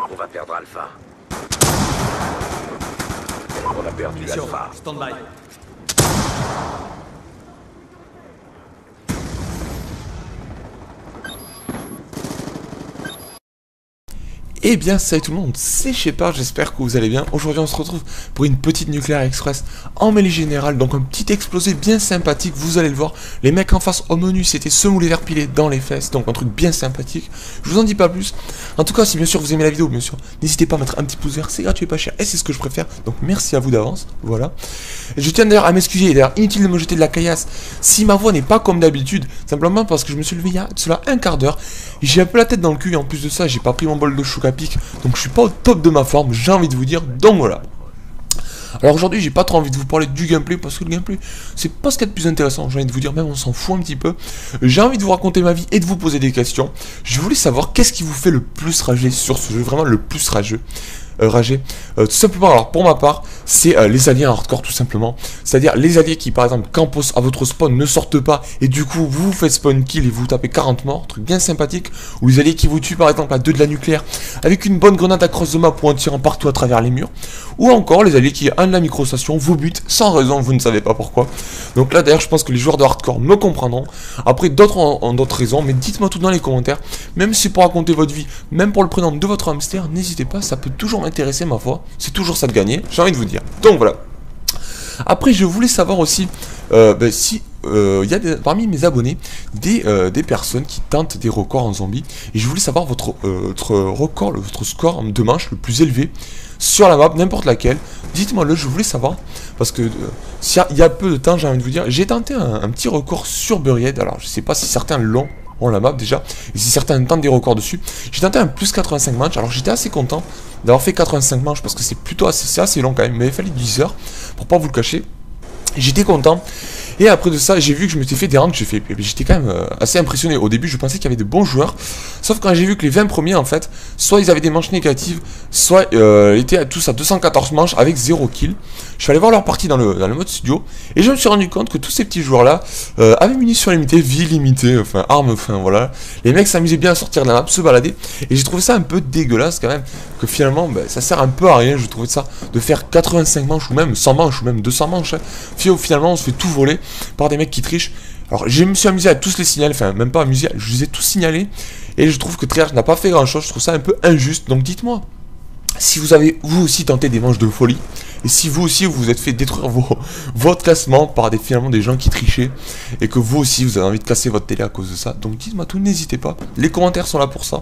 On va perdre Alpha. On a perdu Alpha. Stand-by. Eh bien salut tout le monde, c'est Shepard, j'espère que vous allez bien. Aujourd'hui on se retrouve pour une petite nucléaire express en mêlée générale, donc un petit explosé bien sympathique, vous allez le voir. Les mecs en face au menu c'était se mouler vers pilé dans les fesses, donc un truc bien sympathique. Je vous en dis pas plus. En tout cas si bien sûr vous aimez la vidéo, bien sûr, n'hésitez pas à mettre un petit pouce vert, c'est gratuit et pas cher et c'est ce que je préfère. Donc merci à vous d'avance, voilà. Et je tiens d'ailleurs à m'excuser, d'ailleurs inutile de me jeter de la caillasse si ma voix n'est pas comme d'habitude, simplement parce que je me suis levé il y a cela un quart d'heure. J'ai un peu la tête dans le cul et en plus de ça j'ai pas pris mon bol de chouka pic, donc je suis pas au top de ma forme, j'ai envie de vous dire, donc voilà. Alors aujourd'hui j'ai pas trop envie de vous parler du gameplay parce que le gameplay c'est pas ce qu'il y a de plus intéressant, j'ai envie de vous dire, même on s'en fout un petit peu. J'ai envie de vous raconter ma vie et de vous poser des questions. Je voulais savoir qu'est-ce qui vous fait le plus rager sur ce jeu, vraiment le plus rageux. Tout simplement, alors pour ma part c'est les alliés en hardcore tout simplement, c'est à dire les alliés qui par exemple campos à votre spawn ne sortent pas et du coup vous faites spawn kill et vous tapez 40 morts, truc bien sympathique, ou les alliés qui vous tuent par exemple à 2 de la nucléaire avec une bonne grenade across the map ou en tirant partout à travers les murs, ou encore les alliés qui 1 de la microstation vous butent sans raison, vous ne savez pas pourquoi. Donc là d'ailleurs je pense que les joueurs de hardcore me comprendront, après d'autres ont d'autres raisons, mais dites-moi tout dans les commentaires, même si pour raconter votre vie, même pour le prénom de votre hamster, n'hésitez pas, ça peut toujours m'intéresser ma foi, c'est toujours ça de gagner, j'ai envie de vous dire. Donc voilà. Après je voulais savoir aussi si il y a parmi mes abonnés des personnes qui tentent des records en zombie, et je voulais savoir votre record, votre score de manche le plus élevé sur la map, n'importe laquelle. Dites-moi le, je voulais savoir, parce que il y a peu de temps, j'ai envie de vous dire, j'ai tenté un petit record sur Buried. Alors je sais pas si certains l'ont la map déjà, et si certains tentent des records dessus. J'ai tenté un plus 85 manches, alors j'étais assez content d'avoir fait 85 manches, parce que c'est plutôt assez long quand même, mais il fallait 10 heures, pour pas vous le cacher. J'étais content, et après de ça, j'ai vu que je m'étais fait des rangs, j'étais quand même assez impressionné. Au début, je pensais qu'il y avait de bons joueurs, sauf quand j'ai vu que les 20 premiers, en fait, soit ils avaient des manches négatives, soit ils étaient tous à 214 manches avec 0 kill. Je suis allé voir leur partie dans le mode studio, et je me suis rendu compte que tous ces petits joueurs-là avaient munitions limitées, vie limitée, enfin, armes, enfin, voilà. Les mecs s'amusaient bien à sortir de la map, se balader, et j'ai trouvé ça un peu dégueulasse quand même, que finalement, ça sert un peu à rien, je trouvais ça, de faire 85 manches, ou même 100 manches, ou même 200 manches, hein. Finalement, on se fait tout voler par des mecs qui trichent. Alors, je me suis amusé à tous les signaler, enfin, même pas amusé, je les ai tous signalés, et je trouve que Treyarch n'a pas fait grand chose, je trouve ça un peu injuste. Donc, dites-moi si vous avez vous aussi tenté des manches de folie, et si vous aussi vous vous êtes fait détruire votre classement par finalement des gens qui trichaient, et que vous aussi vous avez envie de casser votre télé à cause de ça. Donc, dites-moi tout, n'hésitez pas, les commentaires sont là pour ça.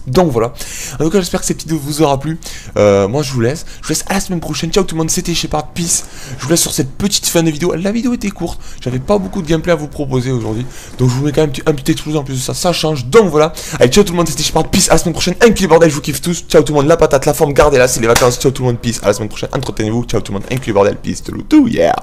Donc voilà, en tout cas j'espère que cette vidéo vous aura plu. Moi je vous laisse à la semaine prochaine. Ciao tout le monde, c'était Shepard, peace. Je vous laisse sur cette petite fin de vidéo. La vidéo était courte, j'avais pas beaucoup de gameplay à vous proposer aujourd'hui, donc je vous mets quand même un petit explosé en plus de ça, ça change. Donc voilà, allez ciao tout le monde, c'était Shepard, peace, à la semaine prochaine. Inclus bordel, je vous kiffe tous. Ciao tout le monde, la patate, la forme, gardez-la, c'est les vacances. Ciao tout le monde, peace, à la semaine prochaine, entretenez-vous. Ciao tout le monde, inclus bordel, peace, tout, yeah.